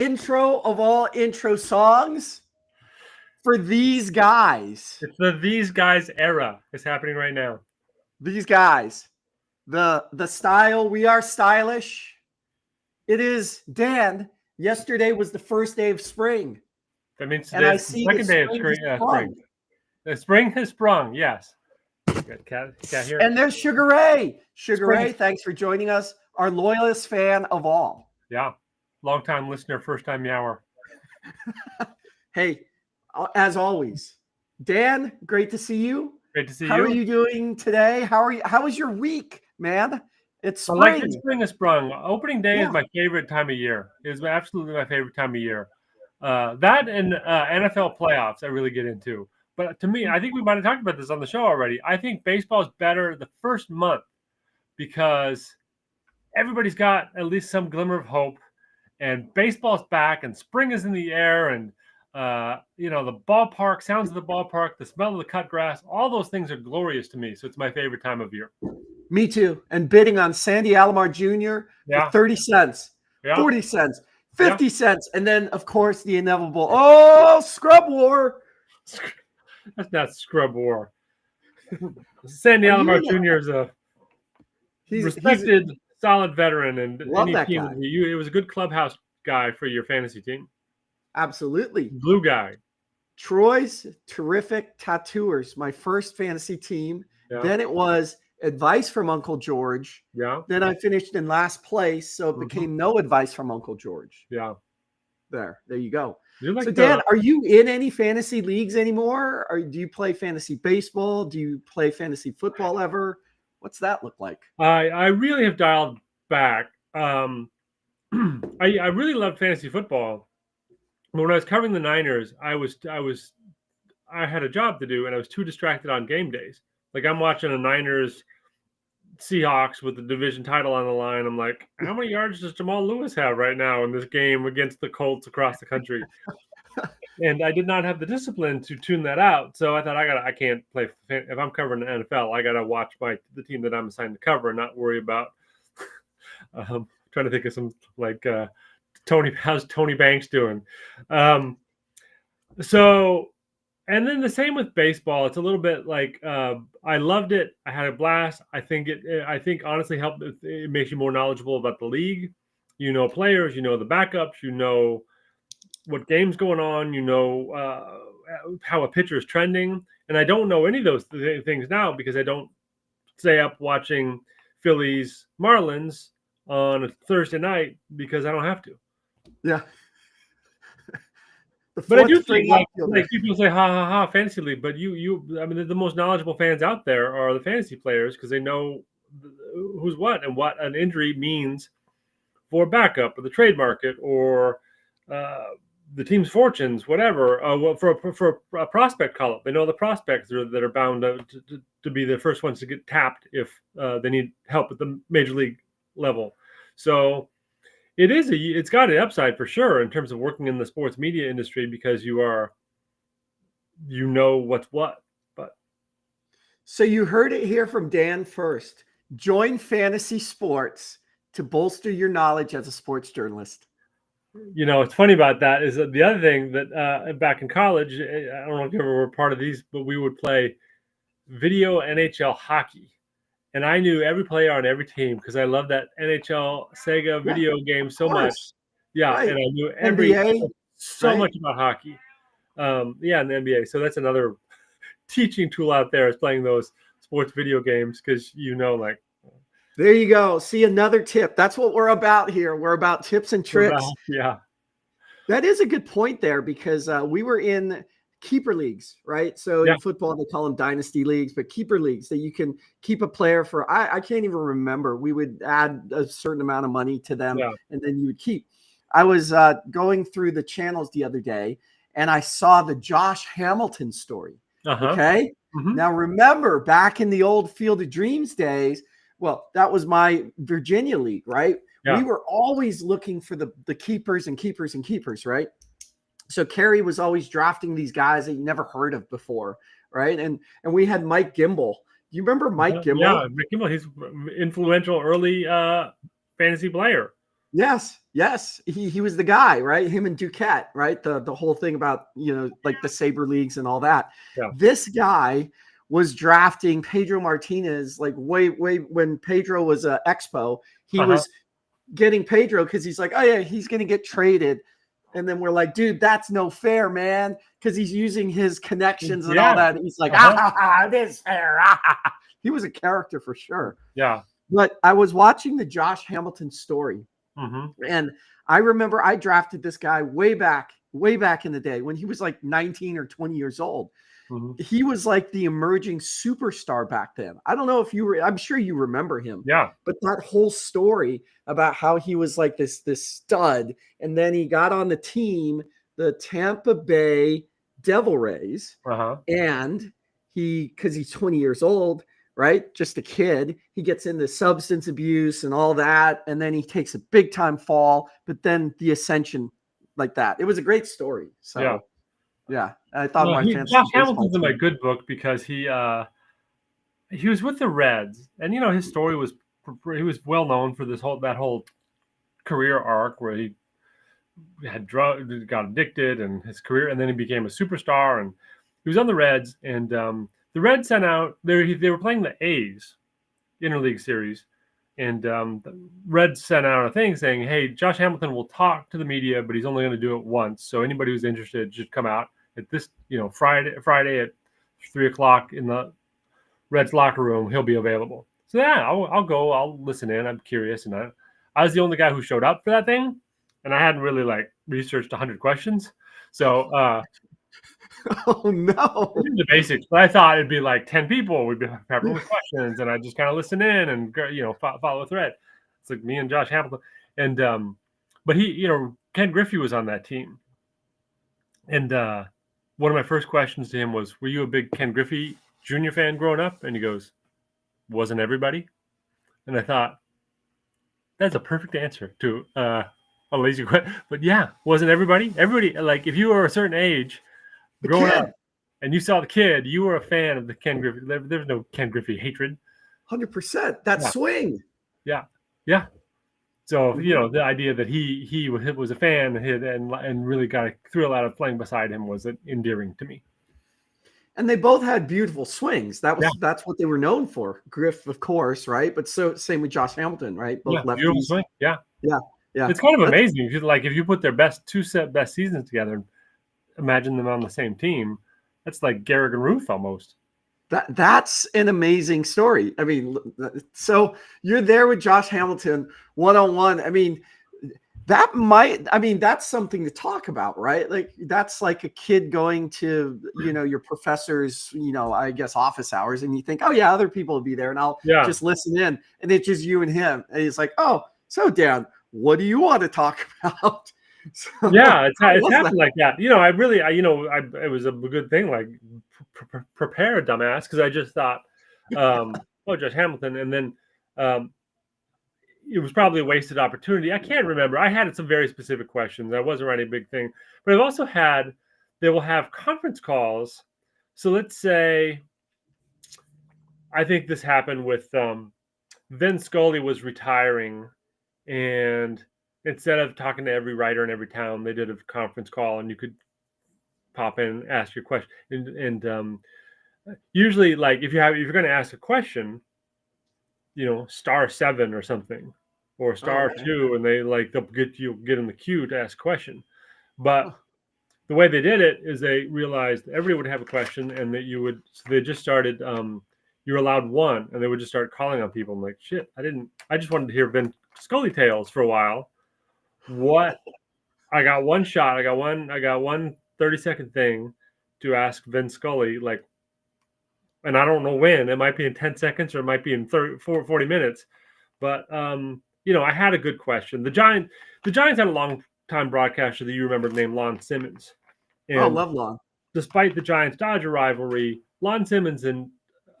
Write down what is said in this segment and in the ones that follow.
intro of all intro songs for these guys. It's the these guys era is happening right now. These guys. The style, we are stylish. It is Dan. Yesterday was the first day of spring. That means And I today's the see second the day of spring has sprung. spring. The spring has sprung, yes. Got cat here. And there's Sugar Ray. Sugar Spring. Ray, thanks for joining us. Our loyalist fan of all. Yeah. Long-time listener, first-time meower. Hey, as always, Dan, great to see you. Great to see How you. are you doing today? How are you? How was your week, man? It's I spring. like that spring has sprung. Opening day Yeah. is my favorite time of year. It is absolutely my favorite time of year. That and NFL playoffs I really get into. But to me, I think we might have talked about this on the show already. I think baseball is better the first month because everybody's got at least some glimmer of hope, and baseball's back, and spring is in the air, and the ballpark, sounds of the ballpark, the smell of the cut grass, all those things are glorious to me. So it's my favorite time of year. Me too. And bidding on Sandy Alomar Jr. Yeah. for 30 cents, Yeah. 40 cents, 50 cents, and then, of course, the inevitable, scrub war. That's not scrub war. Sandy Alomar Jr. is a respected, solid veteran, and love that guy. It was a good clubhouse guy for your fantasy team. Absolutely. Blue guy. Troy's terrific tattooers, my first fantasy team. Yeah. Then it was advice from Uncle George. Yeah. Then I finished in last place, so it became no advice from Uncle George. Yeah. There you go. Like so, Dan, are you in any fantasy leagues anymore? Or do you play fantasy baseball? Do you play fantasy football ever? What's that look like? I really have dialed back. I really loved fantasy football. When I was covering the Niners, I had a job to do, and I was too distracted on game days. Like, I'm watching a Niners Seahawks with the division title on the line. I'm like, how many yards does Jamal Lewis have right now in this game against the Colts across the country? And I did not have the discipline to tune that out. So I thought I can't play. If I'm covering the NFL, I got to watch the team that I'm assigned to cover and not worry about trying to think of some how's Tony Banks doing? And then the same with baseball. It's a little bit like I loved it. I had a blast. I think honestly helped. It makes you more knowledgeable about the league. You know players. You know the backups. You know what game's going on. You know how a pitcher is trending. And I don't know any of those things now because I don't stay up watching Phillies Marlins on a Thursday night because I don't have to. Yeah. But I do think like people say, ha, ha, ha, fantasy league. But I mean, the most knowledgeable fans out there are the fantasy players because they know who's what and what an injury means for backup or the trade market or the team's fortunes, whatever. For a prospect call-up, they know the prospects that are bound to be the first ones to get tapped if they need help at the major league level. So it's got an upside for sure in terms of working in the sports media industry because you know what's what. But so you heard it here from Dan first. Join Fantasy Sports to bolster your knowledge as a sports journalist. You know, what's funny about that is that the other thing that back in college, I don't know if you ever were part of these, but we would play video NHL hockey. And I knew every player on every team because I love that NHL Sega video game so much. Yeah, right. And I knew NBA, much about hockey. In the NBA. So that's another teaching tool out there is playing those sports video games because there you go. See, another tip. That's what we're about here. We're about tips and tricks. Yeah. That is a good point there because we were in keeper leagues, right? So in football, they call them dynasty leagues, but keeper leagues that you can keep a player for, I can't even remember. We would add a certain amount of money to them and then you would keep. I was going through the channels the other day and I saw the Josh Hamilton story. Okay. Mm-hmm. Now remember back in the old Field of Dreams days, well, that was my Virginia league, right? Yeah. We were always looking for the keepers and keepers and keepers, right? So Kerry was always drafting these guys that you never heard of before, right? And we had Mike Gimbel. Do you remember Mike Gimbel? Yeah, Mike Gimbel. He's influential early fantasy player. Yes. He was the guy, right? Him and Duquette, right? The whole thing about, like the Saber leagues and all that. Yeah. This guy was drafting Pedro Martinez like way when Pedro was a Expo. He was getting Pedro because he's like, oh yeah, he's gonna get traded. And then we're like, dude, that's no fair, man, because he's using his connections and all that. And he's like, it is fair. He was a character for sure. Yeah. But I was watching the Josh Hamilton story. And I remember I drafted this guy way back in the day when he was like 19 or 20 years old. He was like the emerging superstar back then. I don't know if I'm sure you remember him. Yeah. But that whole story about how he was like this stud, and then he got on the team, the Tampa Bay Devil Rays, and because he's 20 years old, right? Just a kid. He gets into substance abuse and all that, and then he takes a big time fall, but then the ascension like that. It was a great story. So yeah, I thought Josh Hamilton's in my good book because he was with the Reds, and his story was he was well known for that whole career arc where he had drugs, got addicted, and his career, and then he became a superstar, and he was on the Reds, and the Reds sent out they were playing the A's interleague series, and the Reds sent out a thing saying, hey, Josh Hamilton will talk to the media, but he's only going to do it once, so anybody who's interested should come out at this, Friday at 3:00 in the Reds locker room. He'll be available. So yeah, I'll go. I'll listen in. I'm curious, and I was the only guy who showed up for that thing, and I hadn't really researched 100 questions. So oh no, the basics. But I thought it'd be like 10 people would be prepping with questions, and I just kind of listen in and follow a thread. It's like me and Josh Hamilton, and but he, Ken Griffey was on that team, and one of my first questions to him was, were you a big Ken Griffey Jr. fan growing up? And he goes, wasn't everybody? And I thought, that's a perfect answer to a lazy question. But yeah, wasn't everybody? Everybody, like if you were a certain age growing up and you saw the kid, you were a fan of the Ken Griffey. There was no Ken Griffey hatred. 100%. That swing. Yeah. So, the idea that he was a fan and really got a thrill out of playing beside him was endearing to me. And they both had beautiful swings. That's what they were known for. Griff, of course, right? But same with Josh Hamilton, right? Both lefties. Beautiful swing. Yeah. It's kind of amazing if you put their best seasons together. Imagine them on the same team. That's like Gehrig and Ruth almost. That's an amazing story. I mean, so you're there with Josh Hamilton one-on-one. I mean, that's something to talk about, right? Like that's like a kid going to, your professor's, I guess office hours, and you think, oh yeah, other people will be there and I'll just listen in, and it's just you and him. And he's like, oh, so Dan, what do you want to talk about? So, it's happened like that. It was a good thing, like prepare, dumbass, because I just thought, Josh Hamilton, and then it was probably a wasted opportunity. I can't remember. I had some very specific questions. I wasn't writing a big thing, but I've also they will have conference calls. So let's say, I think this happened with Vin Scully was retiring, and instead of talking to every writer in every town, they did a conference call, and you could pop in, ask your question. And usually, like if you're going to ask a question, *7 or something, or *2, and they'll get in the queue to ask a question. But the way they did it is they realized everybody would have a question, and that so they just started. You're allowed one, and they would just start calling on people. I'm like, shit, I just wanted to hear Vin Scully tales for a while. What? I got one shot. I got one 30-second thing to ask Vin Scully, and I don't know when. It might be in 10 seconds or it might be in 40 minutes. But, I had a good question. The Giants had a long-time broadcaster that you remember named Lon Simmons. And love Lon. Despite the Giants-Dodger rivalry, Lon Simmons and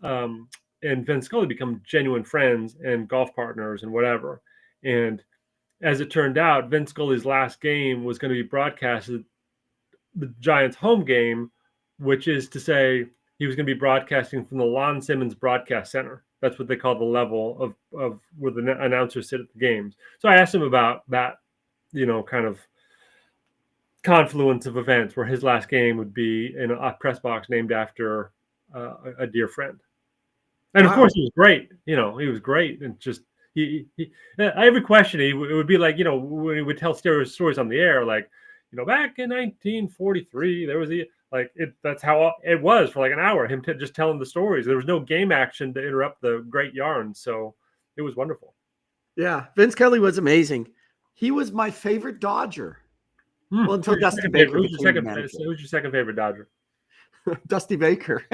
Vin Scully become genuine friends and golf partners and whatever. And as it turned out, Vin Scully's last game was going to be broadcasted, the Giants' home game, which is to say he was going to be broadcasting from the Lon Simmons Broadcast Center That's what they call the level of where the announcers sit at the games. So I asked him about that, kind of confluence of events where his last game would be in a press box named after a dear friend. And of course, he was great. He was great, and just every question it would be like, when he would tell stories on the air, like, back in 1943, there was that's how it was for like an hour. Him just telling the stories. There was no game action to interrupt the great yarn, so it was wonderful. Yeah, Vince Kelly was amazing. He was my favorite Dodger. Well, until Dusty Baker. Who's your second favorite Dodger? Dusty Baker.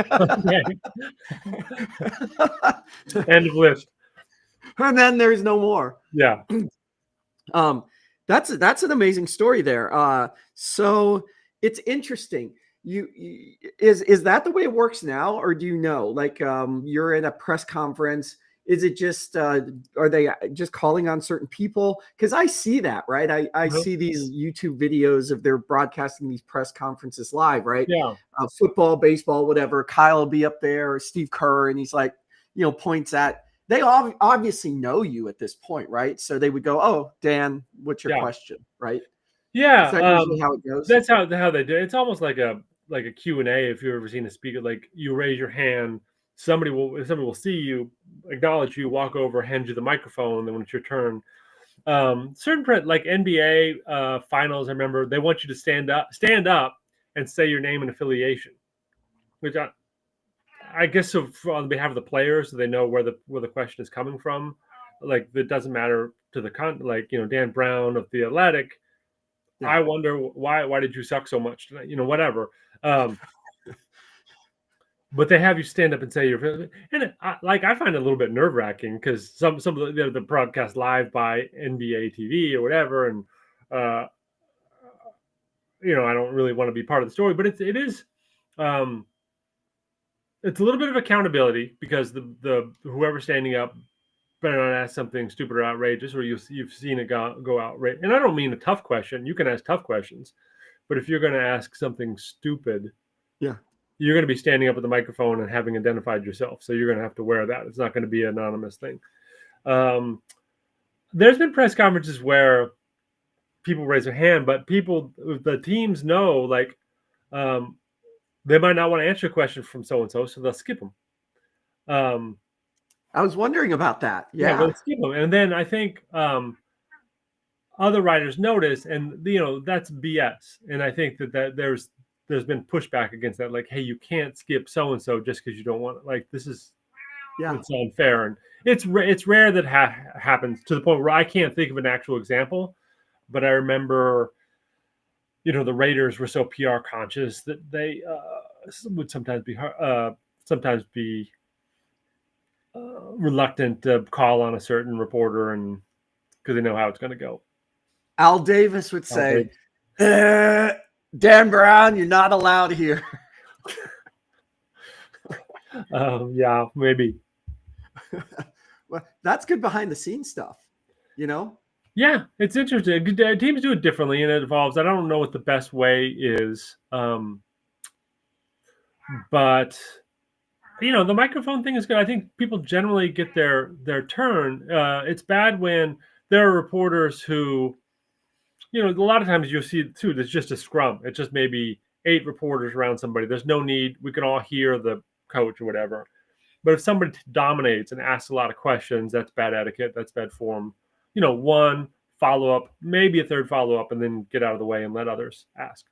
End of list. And then there's no more. Yeah. That's an amazing story there. So it's interesting. Is that the way it works now, or do you know? Like, you're in a press conference. Is it just are they just calling on certain people? Because I see that, right? I see these YouTube videos of they're broadcasting these press conferences live, right? Yeah. Football, baseball, whatever. Kyle will be up there, or Steve Kerr, and he's like, points at. They obviously know you at this point, right? So they would go, "Oh, Dan, what's your question?" Right? Yeah. Is that usually how it goes? That's how they do it. It's almost like a Q&A. If you've ever seen a speaker, like you raise your hand. Somebody will see you, acknowledge you, walk over, hand you the microphone, and then when it's your turn. Certain like NBA finals, I remember they want you to stand up and say your name and affiliation, which I guess so on behalf of the players, so they know where the question is coming from. Like, it doesn't matter to the Dan Brown of the Athletic. Yeah. I wonder why did you suck so much tonight? Whatever. But they have you stand up and say your, and I find it a little bit nerve wracking because some of the broadcast live by NBA TV or whatever, and I don't really want to be part of the story, but it is it's a little bit of accountability because the whoever's standing up better not ask something stupid or outrageous, or you've seen it go outrageous. And I don't mean a tough question. You can ask tough questions, but if you're going to ask something stupid, yeah, you're going to be standing up with the microphone and having identified yourself. So you're going to have to wear that. It's not going to be an anonymous thing. There's been press conferences where people raise their hand, but the teams know, like, they might not want to answer a question from so-and-so, so they'll skip them. I was wondering about that. Yeah, they'll skip them. And then I think other writers notice, and, that's BS. And I think that there's been pushback against that. Like, hey, you can't skip so-and-so just because you don't want it. Like, this is, it's unfair. And it's rare that happens to the point where I can't think of an actual example. But I remember, the Raiders were so PR conscious that they would sometimes be reluctant to call on a certain reporter, and because they know how it's going to go. Al Davis would say, Dan Brown, you're not allowed here. Yeah, maybe. Well, that's good behind the scenes stuff, Yeah, it's interesting. Teams do it differently, and it evolves. I don't know what the best way is, but the microphone thing is good. I think people generally get their turn. It's bad when there are reporters who, a lot of times you'll see too, there's just a scrum. It's just maybe 8 reporters around somebody. There's no need. We can all hear the coach or whatever. But if somebody dominates and asks a lot of questions, that's bad etiquette. That's bad form. One follow-up, maybe a third follow-up, and then get out of the way and let others ask.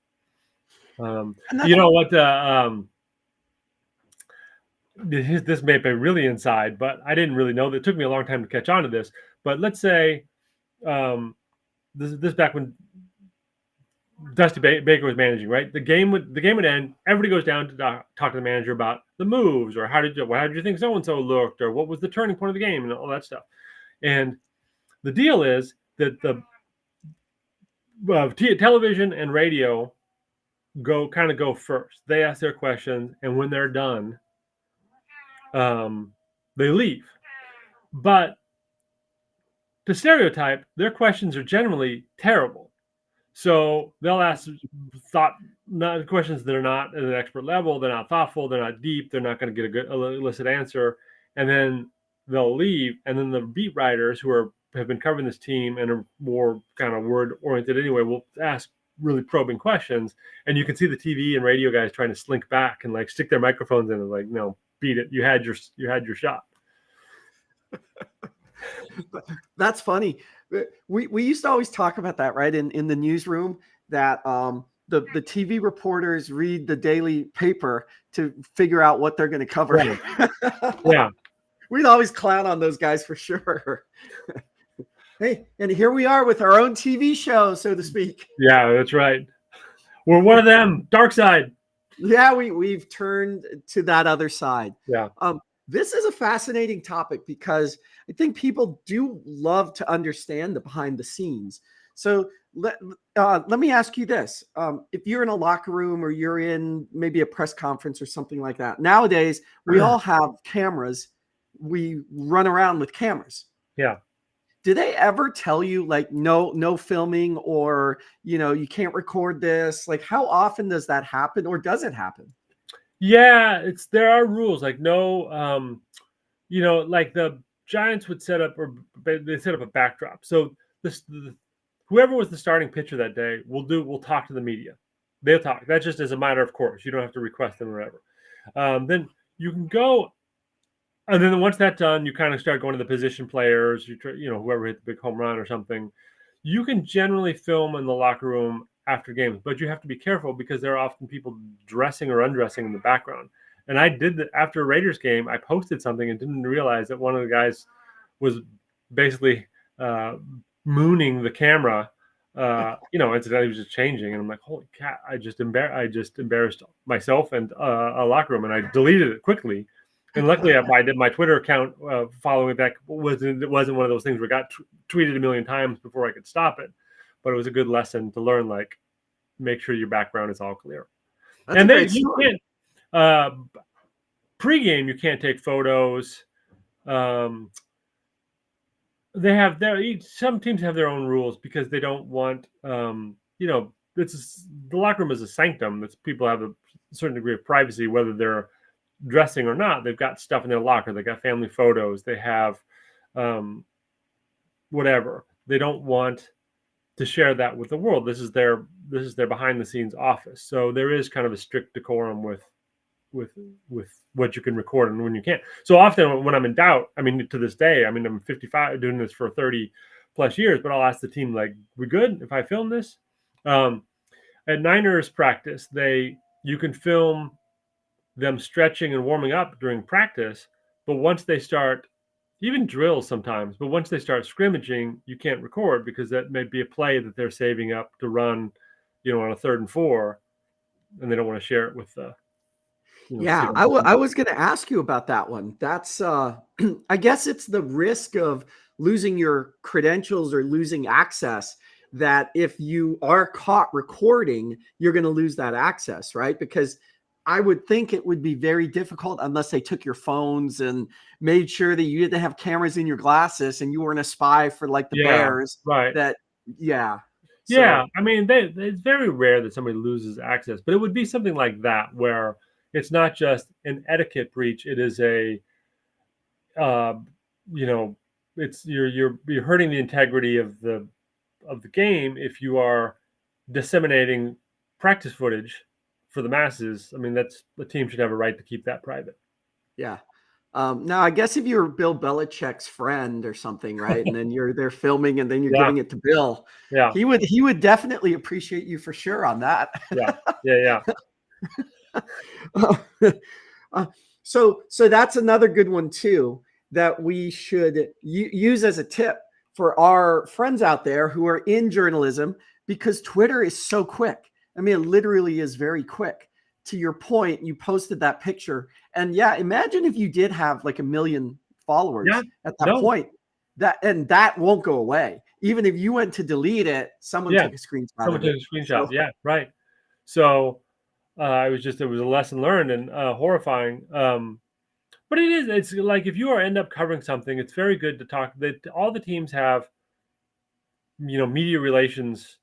This may be really inside, but I didn't really know. It took me a long time to catch on to this. But let's say this back when Dusty Baker was managing, right? The game would end. Everybody goes down to talk to the manager about the moves, or how did you think so-and-so looked, or what was the turning point of the game, and all that stuff. And the deal is that the television and radio go first. They ask their questions, and when they're done, they leave. But to stereotype, their questions are generally terrible. So they'll ask questions that are not at an expert level. They're not thoughtful. They're not deep. They're not going to get a good illicit answer. And then they'll leave, and then the beat writers who have been covering this team and are more kind of word oriented anyway will ask really probing questions, and you can see the TV and radio guys trying to slink back and like stick their microphones in and like, no, beat it. You had your shot. That's funny. We used to always talk about that, right? In the newsroom, that the TV reporters read the daily paper to figure out what they're going to cover. Yeah. We'd always clown on those guys for sure. Hey, and here we are with our own TV show, so to speak. Yeah, that's right. We're one of them. Dark side. Yeah, we've turned to that other side. Yeah. This is a fascinating topic because I think people do love to understand the behind the scenes. So let me ask you this. If you're in a locker room or you're in maybe a press conference or something like that, nowadays we all have cameras. We run around with cameras. Yeah. Do they ever tell you like no filming, or you can't record this? Like, how often does that happen, or does it happen? Yeah, there are rules like no, like the Giants would set up, or they set up a backdrop. So whoever was the starting pitcher that day will talk to the media. They'll talk. That's just as a matter of course. You don't have to request them or whatever. Then you can go. And then once that's done, you kind of start going to the position players, whoever hit the big home run or something. You can generally film in the locker room after games, but you have to be careful because there are often people dressing or undressing in the background. And I did that after a Raiders game. I posted something and didn't realize that one of the guys was basically mooning the camera. Incidentally, he was just changing, and I'm like, "Holy cat!" I just embarrassed myself and a locker room, and I deleted it quickly. And luckily, I did my Twitter account following it back. It wasn't one of those things where it got tweeted a million times before I could stop it. But it was a good lesson to learn, like, make sure your background is all clear. That's and then you can't, pregame, you can't take photos. Some teams have their own rules because they don't want, the locker room is a sanctum. People have a certain degree of privacy, whether they're dressing or not. They've got stuff in their locker. They got family photos. They have whatever. They don't want to share that with the world. This is their behind the scenes office. So there is kind of a strict decorum with what you can record and when you can't. So often when I'm in doubt, I mean, to this day, I'm 55 doing this for 30 plus years, but I'll ask the team, like, we good if I film this? At Niners practice, you can film them stretching and warming up during practice, but once they start, even drills sometimes, but once they start scrimmaging, you can't record because that may be a play that they're saving up to run, on a 3rd and 4, and they don't want to share it with the. Yeah, I was going to ask you about that one. That's, I guess it's the risk of losing your credentials or losing access, that if you are caught recording, you're going to lose that access, right? Because I would think it would be very difficult unless they took your phones and made sure that you didn't have cameras in your glasses and you weren't a spy for like the Bears. Right. Yeah. Yeah. It's very rare that somebody loses access, but it would be something like that where it's not just an etiquette breach. It is it's you're hurting the integrity of the game if you are disseminating practice footage for the masses. That's the team should have a right to keep that private. Yeah. Now, I guess if you're Bill Belichick's friend or something, right, and then you're there filming, and then you're giving it to Bill, he would definitely appreciate you for sure on that. Yeah. So that's another good one too that we should use as a tip for our friends out there who are in journalism, because Twitter is so quick. It literally is very quick. To your point, you posted that picture, and imagine if you did have like 1 million followers at that point. That won't go away. Even if you went to delete it, someone took a screenshot. Someone took a screenshot. Yeah, right. So it was a lesson learned and horrifying. But it's like if you end up covering something, it's very good to talk. All the teams have, media relations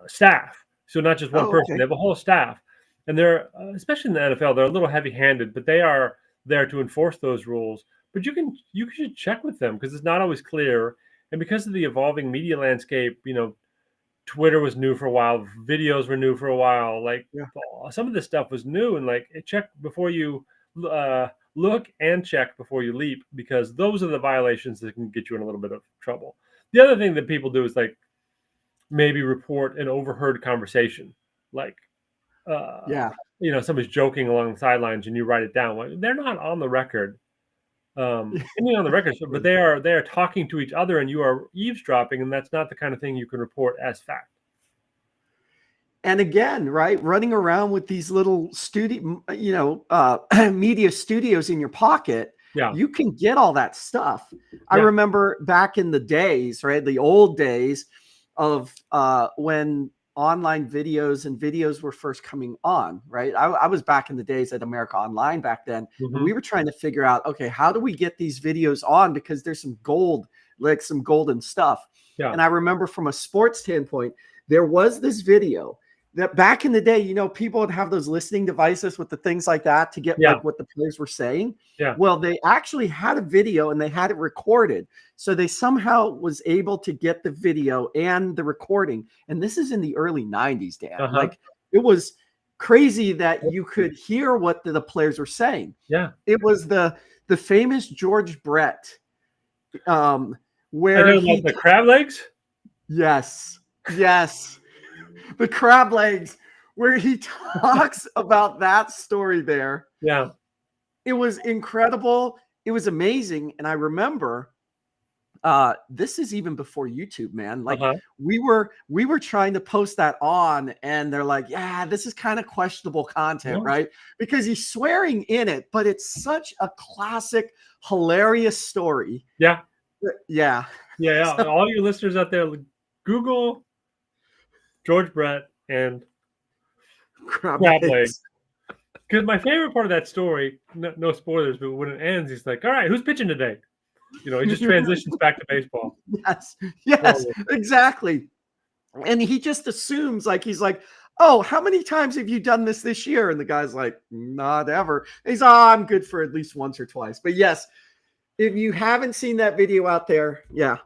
staff. So not just one person, They have a whole staff. And they're, especially in the NFL, they're a little heavy-handed, but they are there to enforce those rules. but you should check with them because it's not always clear. And because of the evolving media landscape, Twitter was new for a while, videos were new for a while. Like some of this stuff was new, and like check before you look and check before you leap, because those are the violations that can get you in a little bit of trouble. The other thing that people do is like maybe report an overheard conversation, like somebody's joking along the sidelines and you write it down. Well, they're not on the record. On the record, but they are talking to each other, and you are eavesdropping, and that's not the kind of thing you can report as fact. And again, right, running around with these little media studios in your pocket, you can get all that stuff. I remember back in the days, right, the old days of when online videos were first coming on, right? I was back in the days at America Online back then. And we were trying to figure out, okay, how do we get these videos on? Because there's some gold, like some golden stuff. Yeah. And I remember from a sports standpoint, there was this video that back in the day, people would have those listening devices with the things like that to get like what the players were saying. Yeah. Well, they actually had a video and they had it recorded. So they somehow was able to get the video and the recording. And this is in the early 90s, Dan. Like it was crazy that you could hear what the players were saying. Yeah. It was the famous George Brett. Where like the crab legs? Yes. Yes. The crab legs, where he talks about that story there. Yeah. It was incredible. It was amazing. And I remember this is even before YouTube, man. Like we were trying to post that on, and they're like, yeah, this is kind of questionable content, right? Because he's swearing in it, but it's such a classic, hilarious story. Yeah. Yeah. Yeah. So, all you listeners out there, Google George Brett and crab legs. Because my favorite part of that story, no spoilers, but when it ends, he's like, all right, who's pitching today? He just transitions back to baseball. Yes, exactly. And he just assumes, like, he's like, oh, how many times have you done this year? And the guy's like, not ever. And he's, I'm good for at least once or twice. But yes, if you haven't seen that video out there,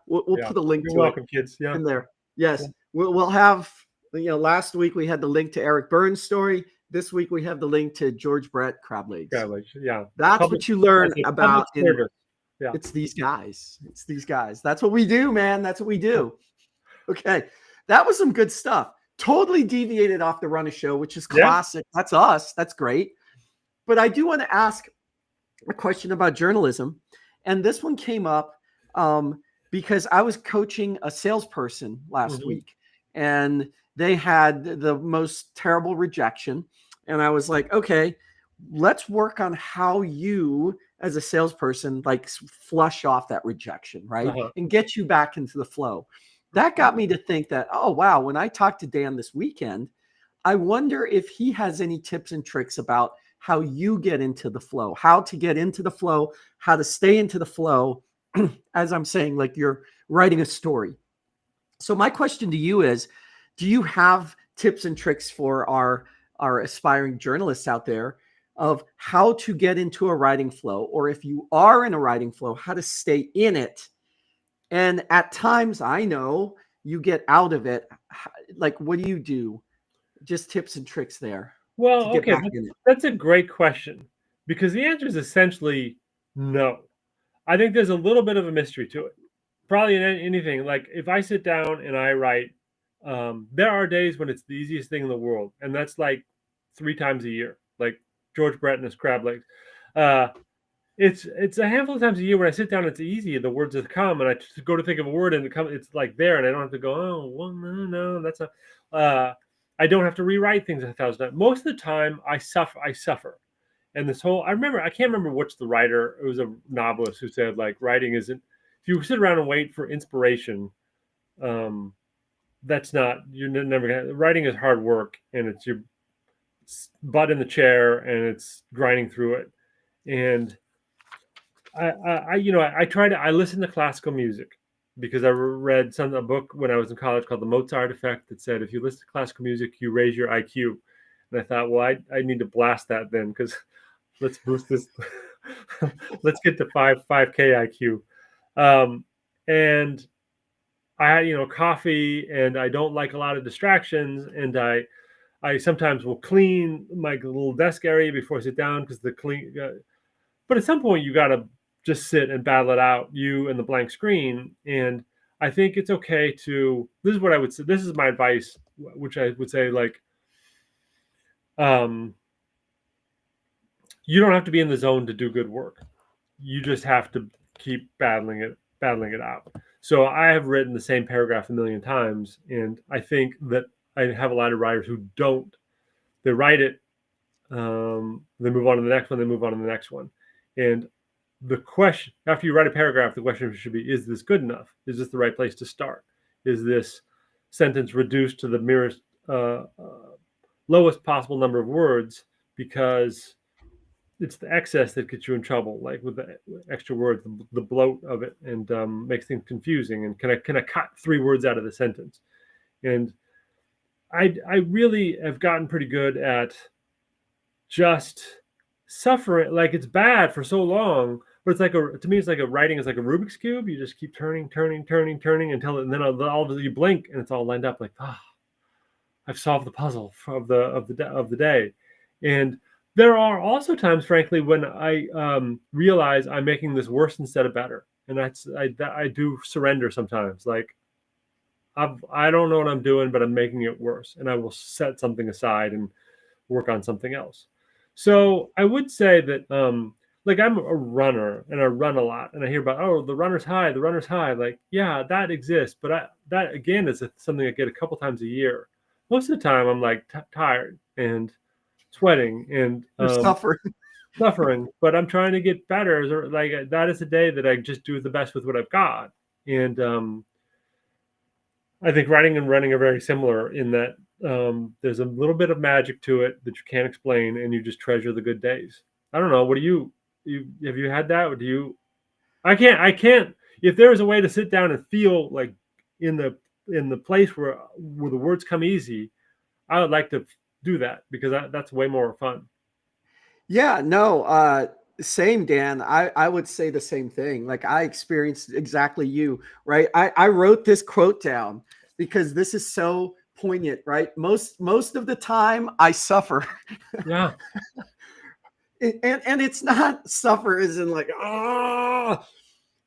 we'll put a link to welcome, kids. Yeah. In there. Yes, we'll have. Last week we had the link to Eric Burns' story. This week we have the link to George Brett crab legs. Yeah. That's what you learn about. It's these guys. It's these guys. That's what we do, man. That's what we do. Okay. That was some good stuff. Totally deviated off the Run a Show, which is classic. Yeah. That's us. That's great. But I do want to ask a question about journalism. And this one came up because I was coaching a salesperson last week, and they had the most terrible rejection. And I was like, okay, let's work on how you as a salesperson, like flush off that rejection, right? And get you back into the flow. That got me to think that, oh, wow, when I talked to Dan this weekend, I wonder if he has any tips and tricks about how you get into the flow, how to get into the flow, how to stay into the flow. As I'm saying, like you're writing a story. So my question to you is, do you have tips and tricks for our aspiring journalists out there of how to get into a writing flow, or if you are in a writing flow, how to stay in it? And at times, I know you get out of it. Like, what do you do? Just tips and tricks there. Well, okay, that's a great question, because the answer is essentially no. I think there's a little bit of a mystery to it. Probably in anything. Like if I sit down and I write, there are days when it's the easiest thing in the world, and that's like 3 times a year, like George Brett and his crab legs. It's a handful of times a year when I sit down, it's easy. The words have come, and I just go to think of a word, and it's like there, and I don't have to go, oh, well, no, that's not. I don't have to rewrite things 1,000 times. Most of the time, I suffer. And this whole, I can't remember which the writer, it was a novelist who said, like, writing isn't, if you sit around and wait for inspiration, that's not, you're never gonna, writing is hard work, and it's your butt in the chair, and it's grinding through it. And I listen to classical music, because I read a book when I was in college called The Mozart Effect that said, if you listen to classical music, you raise your IQ. And I thought, well, I need to blast that then, because let's boost this. Let's get to 5K IQ. And I had, coffee, and I don't like a lot of distractions. And I sometimes will clean my little desk area before I sit down because but at some point you got to just sit and battle it out, you and the blank screen. And I think it's okay this is what I would say. This is my advice, which I would say, like, you don't have to be in the zone to do good work. You just have to keep battling it out. So I have written the same paragraph a million times, and I think that I have a lot of writers who don't. They write it, they move on to the next one, they move on to the next one. And the question, after you write a paragraph, the question should be, is this good enough? Is this the right place to start? Is this sentence reduced to the merest, lowest possible number of words because it's the excess that gets you in trouble, like with the extra words, the bloat of it, and makes things confusing. And can I cut 3 words out of the sentence? And I really have gotten pretty good at just suffering. Like, it's bad for so long, but it's like to me, it's like writing is like a Rubik's cube. You just keep turning until, and then all of a sudden you blink and it's all lined up. Like, I've solved the puzzle of the day. And there are also times, frankly, when I realize I'm making this worse instead of better, and I do surrender sometimes. Like, I don't know what I'm doing, but I'm making it worse, and I will set something aside and work on something else. So I would say that, like, I'm a runner and I run a lot, and I hear about, the runner's high, the runner's high. Like, yeah, that exists, but that again is something I get a couple times a year. Most of the time, I'm like tired and sweating and suffering, but I'm trying to get better. Like, that is a day that I just do the best with what I've got. And I think writing and running are very similar in that there's a little bit of magic to it that you can't explain, and you just treasure the good days. I don't know. What do you have you had that? Or do you? I can't. If there is a way to sit down and feel like in the place where the words come easy, I would like to do that, because that's way more fun. Yeah, no, same, Dan. I would say the same thing. Like, I experienced exactly you, right? I wrote this quote down because this is so poignant, right? Most of the time I suffer. Yeah. And it's not suffer as in like,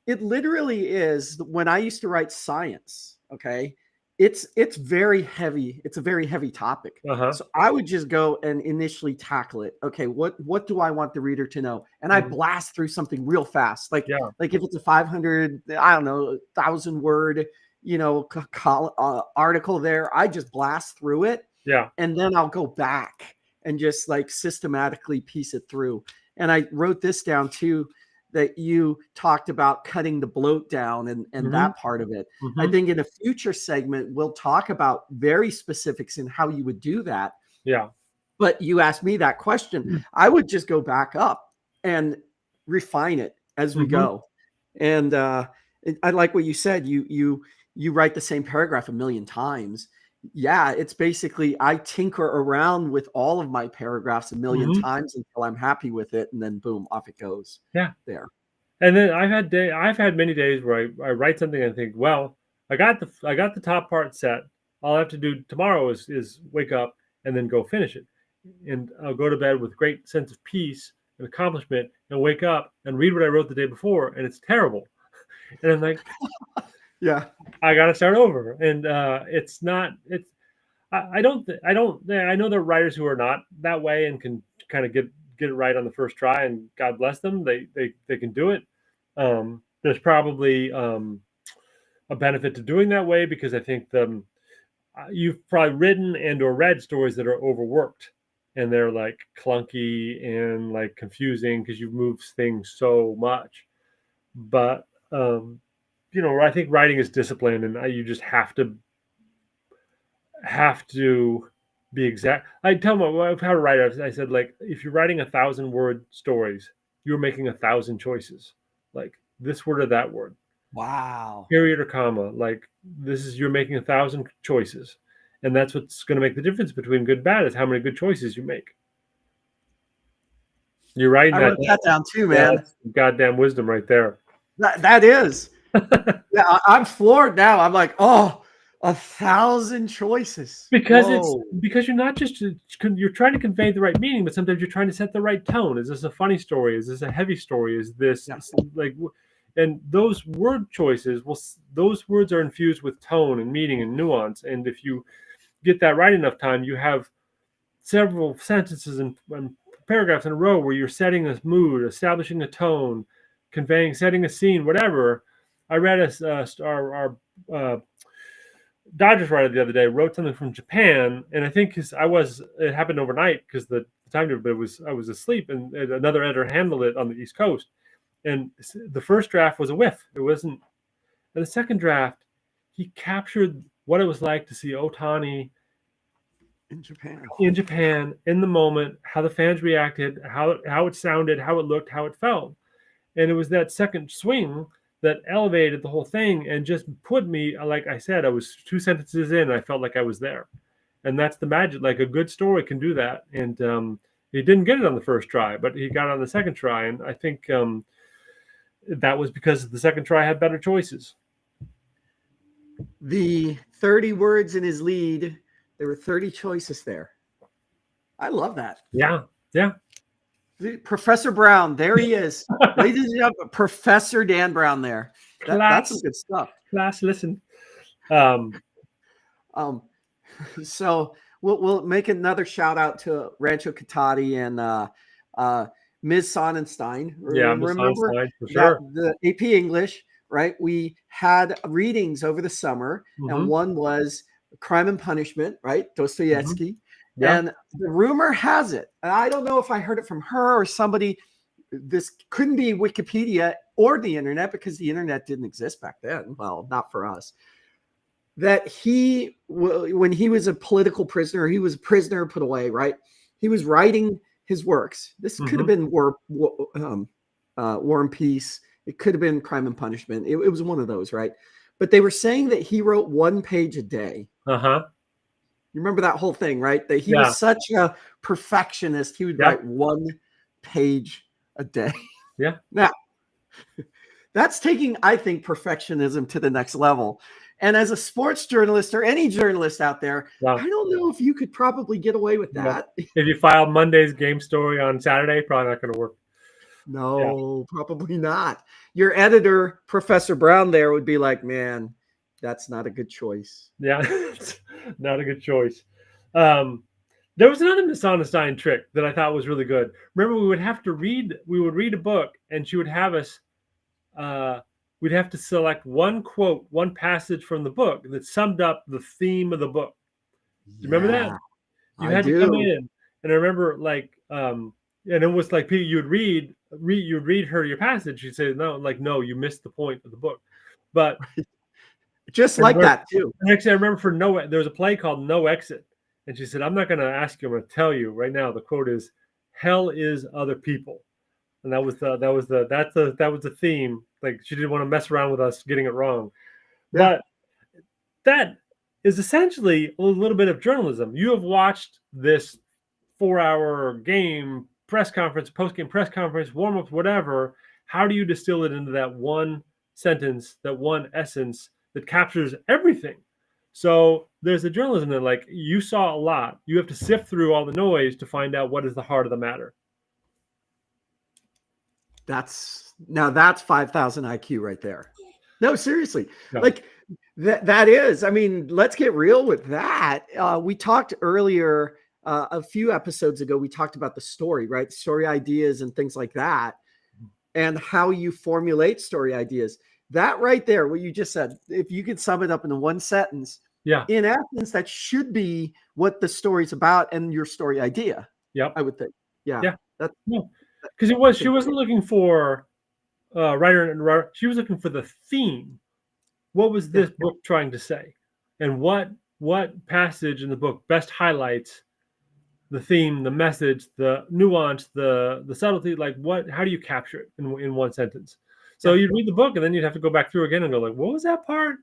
it literally is. When I used to write science, okay, it's very heavy. It's a very heavy topic. Uh-huh. So I would just go and initially tackle it. Okay, what do I want the reader to know? And I blast through something real fast. Like if it's a 500, I don't know, 1,000-word, article there, I just blast through it. Yeah. And then I'll go back and just like systematically piece it through. And I wrote this down too, that you talked about cutting the bloat down and that part of it. I think in a future segment, we'll talk about very specifics in how you would do that. Yeah. But you asked me that question. I would just go back up and refine it as we go. And I like what you said. You write the same paragraph a million times. Yeah, it's basically I tinker around with all of my paragraphs a million times until I'm happy with it, and then boom, off it goes. Yeah, there. And then I've had many days where I write something and think, well, I got the top part set. All I have to do tomorrow is wake up and then go finish it, and I'll go to bed with great sense of peace and accomplishment, and wake up and read what I wrote the day before, and it's terrible, and I'm like, yeah, I got to start over. And I know there are writers who are not that way and can kind of get it right on the first try, and God bless them. They can do it. There's probably a benefit to doing that way, because I think you've probably written and or read stories that are overworked, and they're like clunky and like confusing because you've moved things so much. But I think writing is discipline, and you just have to be exact. I tell my wife how to write. I said, like, if you're writing 1,000-word stories, you're making 1,000 choices. Like, this word or that word. Wow. Period or comma. Like, you're making 1,000 choices, and that's what's going to make the difference between good and bad, is how many good choices you make. You're right. I wrote that down too, man. That's goddamn wisdom right there. That is. Yeah, I'm floored now. I'm like, oh, 1,000 choices. Because Whoa. because you're not just you're trying to convey the right meaning, but sometimes you're trying to set the right tone. Is this a funny story? Is this a heavy story? Is this like, and those word choices, well, those words are infused with tone and meaning and nuance. And if you get that right enough time, you have several sentences and paragraphs in a row where you're setting a mood, establishing a tone, setting a scene, whatever. I read our Dodgers writer the other day wrote something from Japan, and I think it happened overnight because the time difference, but I was asleep, and another editor handled it on the East Coast, and the first draft was a whiff. It wasn't. And the second draft, he captured what it was like to see Ohtani in Japan in the moment, how the fans reacted, how it sounded, how it looked, how it felt, and it was that second swing that elevated the whole thing and just put me, like I said, I was 2 sentences in, and I felt like I was there. And that's the magic. Like a good story can do that. And he didn't get it on the first try, but he got it on the second try. And I think that was because the second try had better choices. The 30 words in his lead, there were 30 choices there. I love that. Yeah. Yeah. Professor Brown, there he is. Ladies and gentlemen, Professor Dan Brown there. That's some good stuff. Class, listen. So we'll make another shout out to Rancho Cotati and Ms. Sonnenstein. Yeah, Ms. Sonnenstein, for sure. The AP English, right? We had readings over the summer, and one was Crime and Punishment, right? Dostoevsky. Yeah. And the rumor has it, and I don't know if I heard it from her or somebody, this couldn't be Wikipedia or the internet because the internet didn't exist back then. Well, not for us. That when he was a political prisoner, he was a prisoner put away, right? He was writing his works. This could have been War and Peace. It could have been Crime and Punishment. It was one of those, right? But they were saying that he wrote 1 page a day. You remember that whole thing, right? That he was such a perfectionist. He would write 1 page a day. Yeah. Now, that's taking, I think, perfectionism to the next level. And as a sports journalist or any journalist out there, I don't know if you could probably get away with that. If you file Monday's game story on Saturday, probably not going to work. No, probably not. Your editor, Professor Brown, there would be like, man, that's not a good choice. Yeah, not a good choice. There was another Miss Sonnenstein trick that I thought was really good. Remember, we would read a book, and she would have us, we'd have to select one quote, one passage from the book that summed up the theme of the book. Do you remember that? You had to come in, and I remember and it was like you'd read her your passage. She'd say, no, you missed the point of the book. But just like that too. Actually, I remember there was a play called No Exit, and she said, "I'm not going to ask you. I'm going to tell you right now." The quote is, "Hell is other people," and that was the theme. Like she didn't want to mess around with us getting it wrong, but that is essentially a little bit of journalism. You have watched this 4-hour game press conference, post-game press conference, warm-ups, whatever. How do you distill it into that one sentence, that one essence that captures everything? So there's a journalism that, like, you saw a lot. You have to sift through all the noise to find out what is the heart of the matter. That's 5,000 IQ right there. No, seriously. No. Like that is, I mean, let's get real with that. We talked earlier, a few episodes ago, we talked about the story, right? Story ideas and things like that, and how you formulate story ideas. That right there, what you just said, if you could sum it up in one sentence, in essence, that should be what the story's about and your story idea. Yep. I would think. Yeah. Because she wasn't looking for writer. She was looking for the theme. What was this book trying to say? And what passage in the book best highlights the theme, the message, the nuance, the subtlety? Like how do you capture it in one sentence? So you'd read the book and then you'd have to go back through again and go like, what was that part?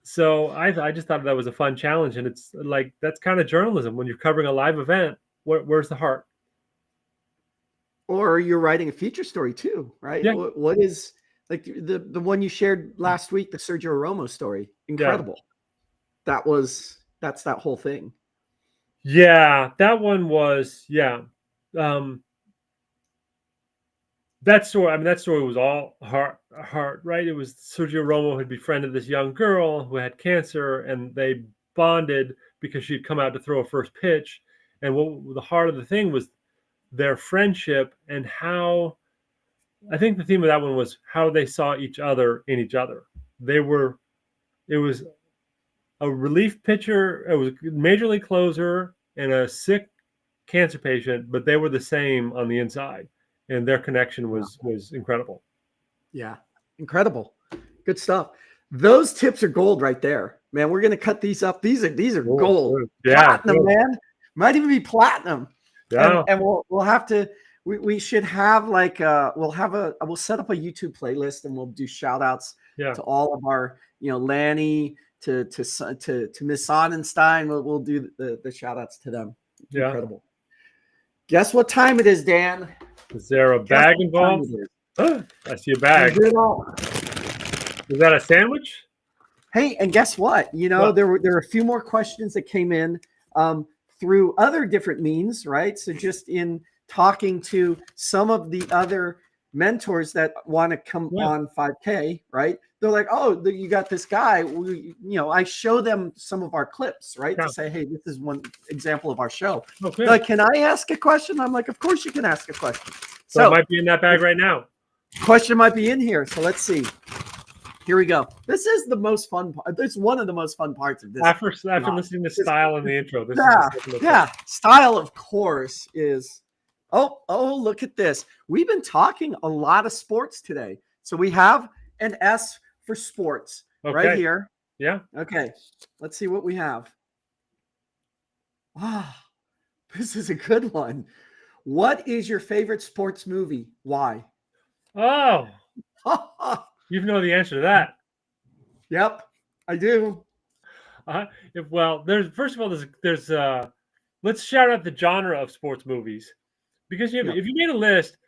So I just thought that was a fun challenge. And it's like, that's kind of journalism. When you're covering a live event, where's the heart? Or you're writing a feature story too, right? Yeah. What is like the one you shared last week, the Sergio Romo story? Incredible. Yeah. That's that whole thing. Yeah, that one was Um, that story. I mean, that story was all heart, right? It was Sergio Romo had befriended this young girl who had cancer, and they bonded because she'd come out to throw a first pitch. And what the heart of the thing was their friendship and how I think the theme of that one was how they saw each other in each other. They were. It was a relief pitcher. It was a major league closer and a sick cancer patient, but they were the same on the inside, and their connection was incredible. Yeah, incredible, good stuff. Those tips are gold right there, man. We're gonna cut these up. These are gold, platinum, man. Might even be platinum. Yeah, and we'll have to. We should have like we'll set up a YouTube playlist and we'll do shout outs to all of our Lanny to Miss Sonnenstein. We'll do the shout outs to them. Incredible. Guess what time it is, Dan? Is there a bag involved? I see a bag. Is that a sandwich? Hey, and guess what? There were a few more questions that came in through other different means, right? So just in talking to some of the other mentors that want to come on 5K, right? They're like, oh, you got this guy. I show them some of our clips, right? To say, hey, this is one example of our show. Okay. Like, can I ask a question? I'm like, of course you can ask a question. So it might be in that bag right now. Question might be in here. So let's see. Here we go. This is the most fun part. It's one of the most fun parts of this. After listening to Style in the intro. Style, of course, is oh, look at this. We've been talking a lot of sports today. So we have an S for sports right here. Yeah. Okay. Let's see what we have. Ah, this is a good one. What is your favorite sports movie? Why? Oh. You know the answer to that. Yep, I do. Well, first of all, there's let's shout out the genre of sports movies, because if you made a list,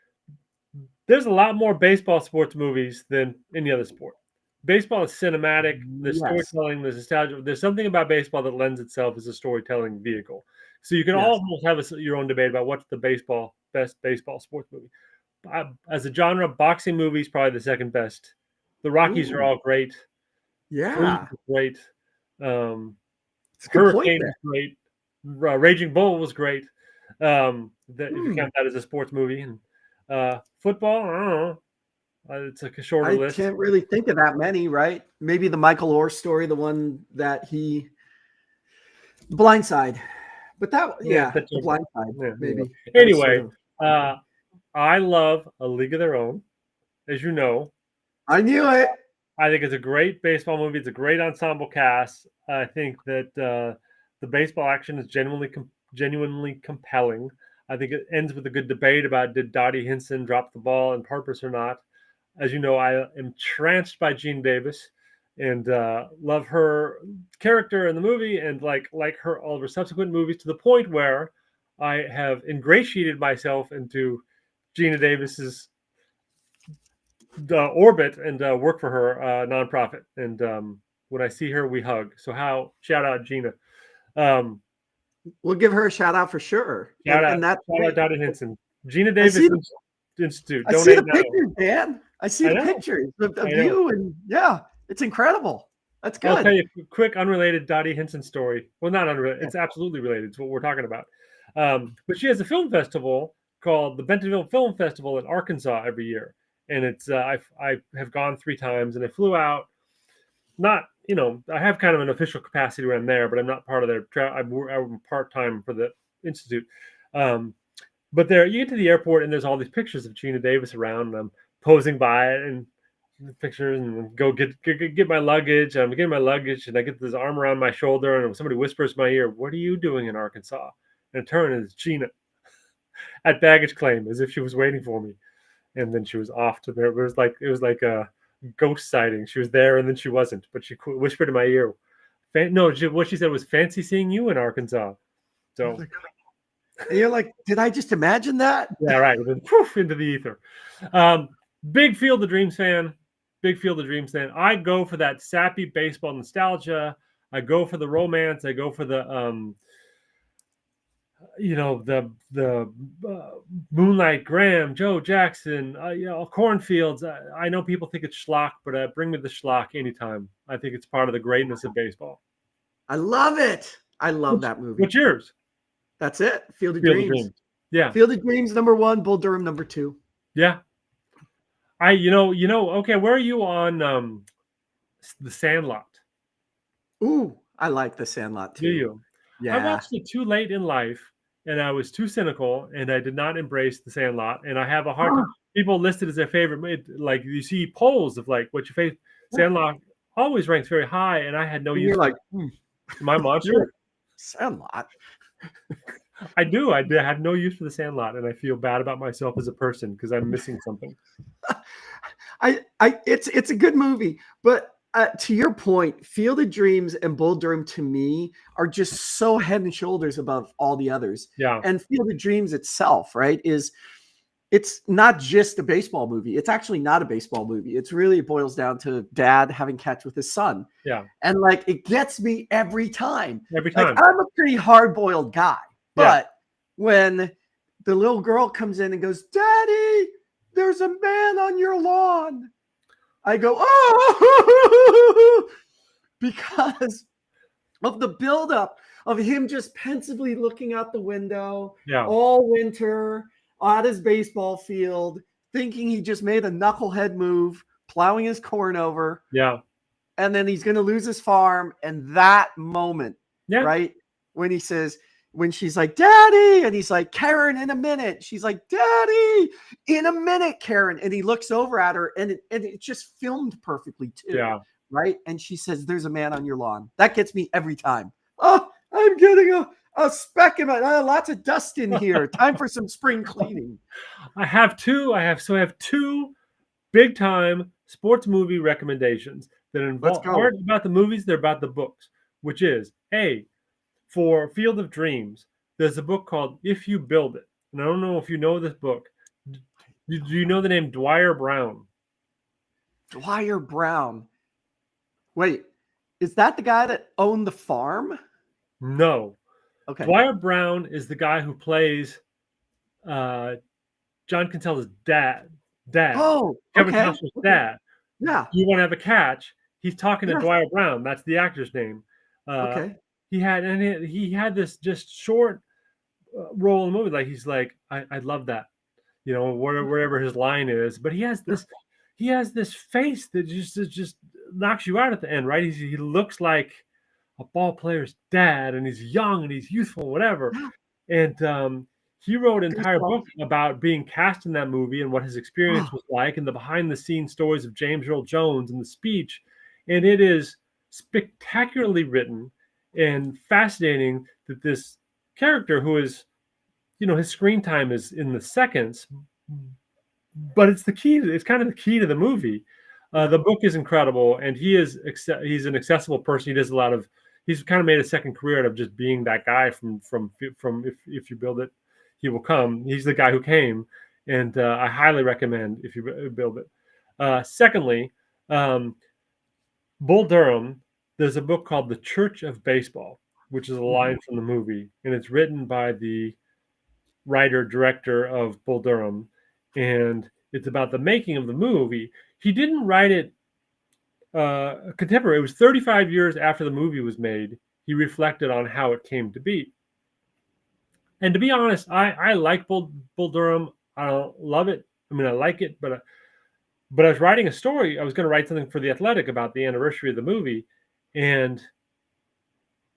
there's a lot more baseball sports movies than any other sport. Baseball is cinematic. The storytelling, there's nostalgia. There's something about baseball that lends itself as a storytelling vehicle. So you can almost have your own debate about what's the best baseball sports movie. As a genre, boxing movies probably the second best. The Rockies are all great. Yeah, great. Hurricane was great. Raging Bull was great. If you count that as a sports movie. And football, I don't know. It's like a shorter list. I can't really think of that many, right? Maybe the Michael Orr story, the one that Blindside. But the Blindside, maybe. Anyway, I love A League of Their Own, as you know. I knew it. I think it's a great baseball movie. It's a great ensemble cast. I think that the baseball action is genuinely compelling. I think it ends with a good debate about did Dottie Hinson drop the ball on purpose or not. As you know, I am tranced by Geena Davis and love her character in the movie and like her all of her subsequent movies, to the point where I have ingratiated myself into Geena Davis's orbit and work for her nonprofit. And when I see her, we hug. So shout out Geena. We'll give her a shout out for sure. Shout out Dottie Hinson. Geena Davis Institute. I see the pictures, Dan. I see the pictures of you, and it's incredible. That's good. I'll tell you a quick unrelated Dottie Hinson story. Well, not unrelated. It's absolutely related to what we're talking about. But she has a film festival called the Bentonville Film Festival in Arkansas every year. And it's I have gone 3 times, and I flew out. Not, I have kind of an official capacity when I'm there, but I'm not part of their. I'm part-time for the institute. But there, you get to the airport, and there's all these pictures of Geena Davis around, and I'm posing by it and pictures, and go get my luggage. I'm getting my luggage, and I get this arm around my shoulder, and somebody whispers in my ear, "What are you doing in Arkansas?" And I turn, and it's Geena at baggage claim, as if she was waiting for me. And then she was off to there. It was like a ghost sighting. She was there, and then she wasn't. But she whispered in my ear. What she said was, "Fancy seeing you in Arkansas." So And you're like, did I just imagine that? Yeah, right. And then poof into the ether. Um, big Field of Dreams fan. Big Field of Dreams fan. I go for that sappy baseball nostalgia. I go for the romance. I go for the the Moonlight Graham, Joe Jackson, cornfields. I know people think it's schlock, but bring me the schlock anytime. I think it's part of the greatness of baseball. I love it. I love that movie. What's yours? That's it. Field of Field of Dreams. Dreams. Yeah. Field of Dreams #1, Bull Durham #2. Yeah. Okay, where are you on The Sandlot? Ooh, I like The Sandlot too. Do you? Yeah. I watched it too late in life, and I was too cynical, and I did not embrace The Sandlot, and I have a hard time. People listed as their favorite, like you see polls of like what's your favorite. Sandlot always ranks very high, and I had no use. You're like, my monster. Sandlot. I do. I have no use for The Sandlot, and I feel bad about myself as a person because I'm missing something. It's a good movie, but to your point, Field of Dreams and Bull Durham to me are just so head and shoulders above all the others. Yeah. And Field of Dreams itself, right, it's not just a baseball movie. It's actually not a baseball movie. It's really, it boils down to dad having catch with his son. Yeah. And like, it gets me every time. Every time. Like, I'm a pretty hard-boiled guy, but when the little girl comes in and goes, "Daddy, there's a man on your lawn," I go, "Oh," because of the buildup of him just pensively looking out the window all winter at his baseball field, thinking he just made a knucklehead move, plowing his corn over. Yeah. And then he's going to lose his farm. And that moment, right? When he says, when she's like, "Daddy," and he's like, "Karen, in a minute." She's like, "Daddy, in a minute, Karen." And he looks over at her, and it's just filmed perfectly too. Yeah. Right. And she says, "There's a man on your lawn." That gets me every time. Oh, I'm getting a speck in my, lots of dust in here. Time for some spring cleaning. I have two big time sports movie recommendations that involve aren't about the movies, they're about the books, which is for Field of Dreams, there's a book called If You Build It. And I don't know if you know this book. Do you know the name Dwyer Brown? Dwyer Brown. Wait, is that the guy that owned the farm? No. Okay. Dwyer Brown is the guy who plays John Cantella's dad. Oh, Kevin Costner's dad. Yeah. You want to have a catch? He's talking to Dwyer Brown. That's the actor's name. Okay. He had this just short role in the movie. Like he's like, I love that, wherever his line is. But he has this face that just knocks you out at the end, right? He looks like a ball player's dad, and he's young and he's youthful, whatever. And he wrote an entire book about being cast in that movie and what his experience was like, and the behind-the-scenes stories of James Earl Jones and the speech. And it is spectacularly written and fascinating that this character, who is, his screen time is in the seconds, but it's kind of the key to the movie. The book is incredible, and he's an accessible person. He's kind of made a second career out of just being that guy from If You Build It, He Will Come. He's the guy who came, and I highly recommend If You Build It. Secondly, Bull Durham, there's a book called The Church of Baseball, which is a line from the movie, and it's written by the writer-director of Bull Durham, and it's about the making of the movie. He didn't write it contemporary. It was 35 years after the movie was made. He reflected on how it came to be. And to be honest, I like Bull Durham. I don't love it. I mean, I like it, but I was writing a story. I was going to write something for The Athletic about the anniversary of the movie, and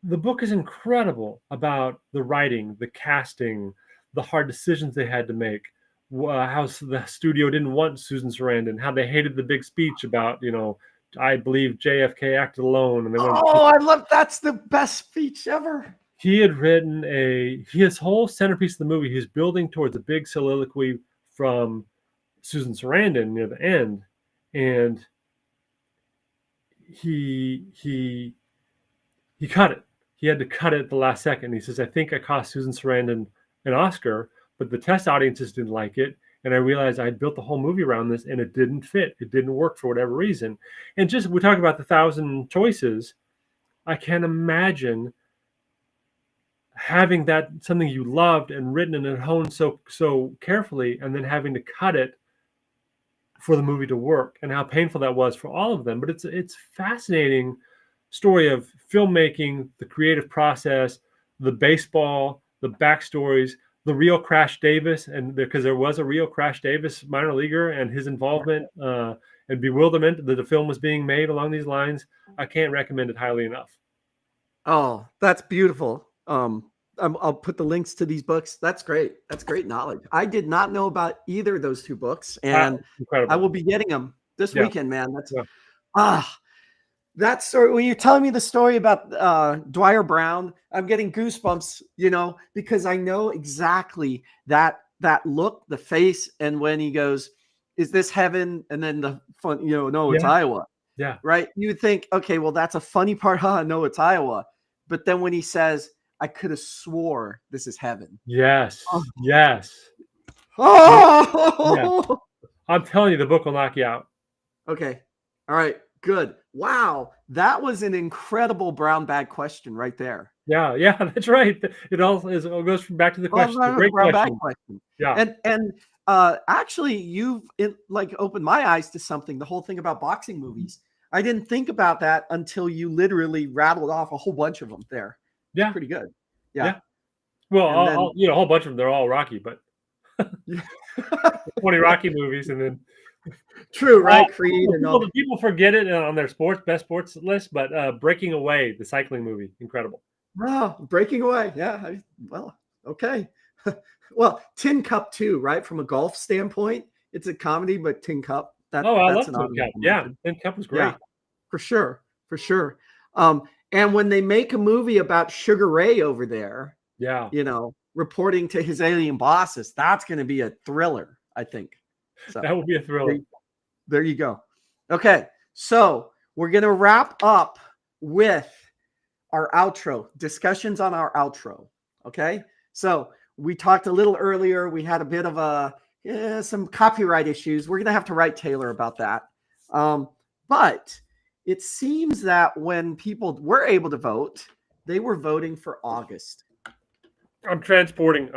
the book is incredible about the writing, the casting, the hard decisions they had to make, how the studio didn't want Susan Sarandon, how they hated the big speech about, I believe JFK acted alone. And I love, that's the best speech ever. He had written his whole centerpiece of the movie. He's building towards a big soliloquy from Susan Sarandon near the end, and he cut it. He had to cut it at the last second. He says, "I think I cost Susan Sarandon an Oscar, but the test audiences didn't like it. And I realized I had built the whole movie around this and it didn't fit. It didn't work for whatever reason. And just, we talk about the 1,000 choices. I can't imagine having that something you loved and written and honed so carefully, and then having to cut it for the movie to work, and how painful that was for all of them. But it's fascinating story of filmmaking, the creative process, the baseball, the backstories, the real Crash Davis, and because there was a real Crash Davis minor leaguer, and his involvement and bewilderment that the film was being made along these lines. I can't recommend it highly enough. Oh, that's beautiful. I'll put the links to these books. That's great. That's great knowledge. I did not know about either of those two books, and Incredible. I will be getting them this weekend, man. That's Yeah. that story. When you're telling me the story about Dwyer Brown, I'm getting goosebumps, because I know exactly that look, the face, and when he goes, "Is this heaven?" and then the fun, no, it's Iowa. Yeah. Right. You would think, okay, well, that's a funny part. No, it's Iowa. But then when he says, "I could have swore this is heaven." Yes. Yes. Oh, yeah. I'm telling you, the book will knock you out. Okay. All right. Good. Wow. That was an incredible brown bag question right there. Yeah. Yeah. That's right. It goes back to the question. Great brown bag question. Yeah. And actually, you've opened my eyes to something. The whole thing about boxing movies. I didn't think about that until you literally rattled off a whole bunch of them there. Yeah. Pretty good. Yeah. Well, a whole bunch of them, they're all Rocky, but 20 Rocky movies, and then true, right? Creed and all. People forget it on their best sports list, but Breaking Away, the cycling movie, incredible. Oh, Breaking Away. Yeah. Well, okay. Well, Tin Cup too, right? From a golf standpoint, it's a comedy, but Tin Cup. I love Tin Cup. Yeah, Tin Cup was great. Yeah, for sure. And when they make a movie about Sugar Ray over there, reporting to his alien bosses, that's going to be a thriller, I think. So that would be a thriller. There you go. Okay, so we're going to wrap up with our outro, discussions on our outro. Okay, so we talked a little earlier. We had a bit of some copyright issues. We're going to have to write Taylor about that. But it seems that when people were able to vote, they were voting for August. I'm transporting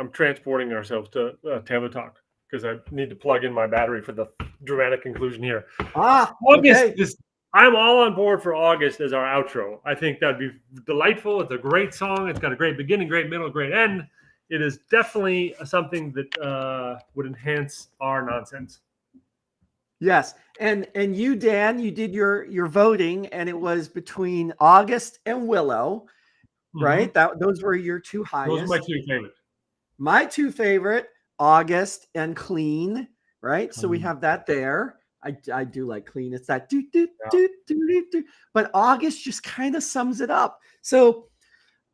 ourselves to Taylor Talk because I need to plug in my battery for the dramatic conclusion here. August is. I'm all on board for August as our outro. I think that'd be delightful. It's a great song. It's got a great beginning, great middle, great end. It is definitely something that would enhance our nonsense. Yes, and you, Dan, you did your voting, and it was between August and Willow, right? Those were your two highest. Those are my two favorites. My two favorite, August and Clean, right? So we have that there. I do like Clean. It's that do. But August just kind of sums it up. So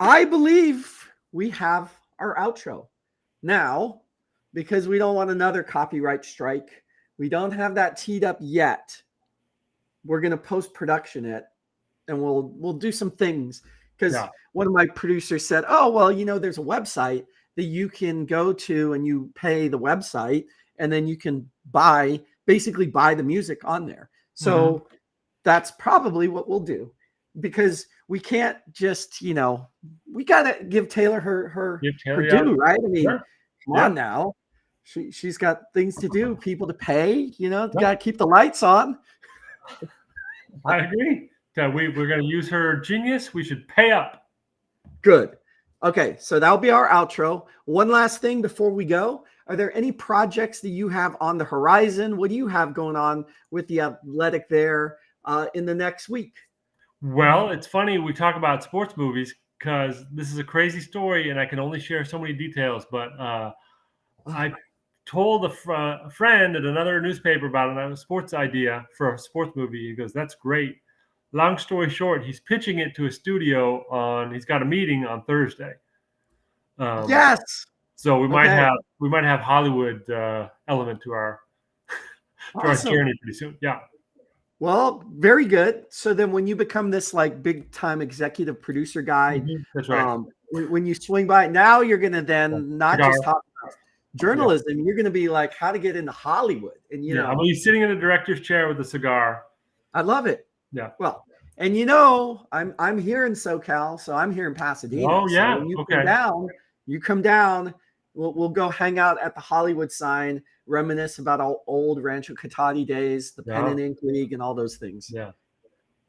I believe we have our outro now, because we don't want another copyright strike. We don't have that teed up yet. We're going to post-production it, and we'll do some things, because one of my producers said, "Oh, well, there's a website that you can go to, and you pay the website, and then you can basically buy the music on there." So that's probably what we'll do, because we can't just, we got to give Taylor her due, right? I mean, come on now. She's got things to do, people to pay, got to keep the lights on. I agree. We're going to use her genius. We should pay up. Good. Okay, so that'll be our outro. One last thing before we go. Are there any projects that you have on the horizon? What do you have going on with the Athletic there in the next week? Well, it's funny we talk about sports movies because this is a crazy story and I can only share so many details. But I told a friend at another newspaper about a sports idea for a sports movie. He goes, "That's great." Long story short, he's pitching it to a studio he's got a meeting on Thursday. Yes. So we might have Hollywood element to our journey pretty soon. Yeah. Well, very good. So then when you become this big time executive producer guy, that's right. when you swing by, now you're going to then not Cigar. just talk about journalism. You're going to be like, how to get into Hollywood. And, you know, I'm be sitting in a director's chair with a cigar. I love it. Yeah. Well, and you know, I'm here in SoCal, so I'm here in Pasadena. Oh, yeah. So when you Okay. come down, we'll go hang out at the Hollywood sign, reminisce about old Rancho Cotati days, the Pen and Ink League, and all those things. Yeah.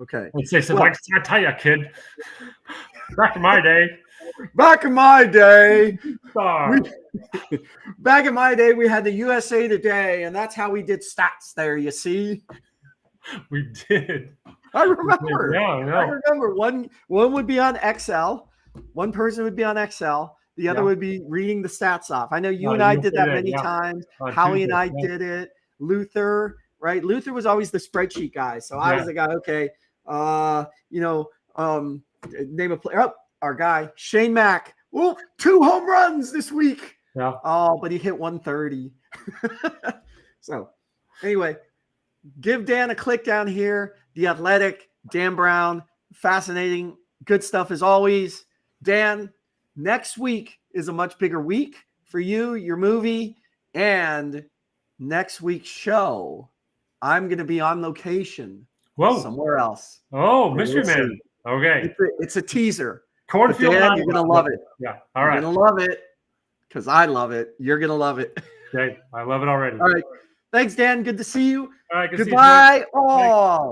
Okay. Let's say, so like I tell you, kid, back in my day. Back in my day, Star. back in my day, we had the USA Today, and that's how we did stats there. You see, We did. I remember. Yeah, I know. I remember one would be on Excel, one person would be on Excel, the other would be reading the stats off. I know you and I did that many times. Howie and I did it. Luther, right? Luther was always the spreadsheet guy, so I was the guy. Okay, name a player. Oh, our guy Shane Mack. Oh, 2 home runs this week. Yeah. Oh, but he hit 130. So, anyway, give Dan a click down here. The Athletic, Dan Brown, fascinating, good stuff as always. Dan, next week is a much bigger week for you, your movie, and next week's show, I'm going to be on location somewhere else. Oh, Mystery Man. Okay. It's a teaser. Cornfield. Dan, you're going to love it. Yeah. All right. You're going to love it because I love it. You're going to love it. Okay. I love it already. All right. Thanks, Dan. Good to see you. All right. Goodbye, all.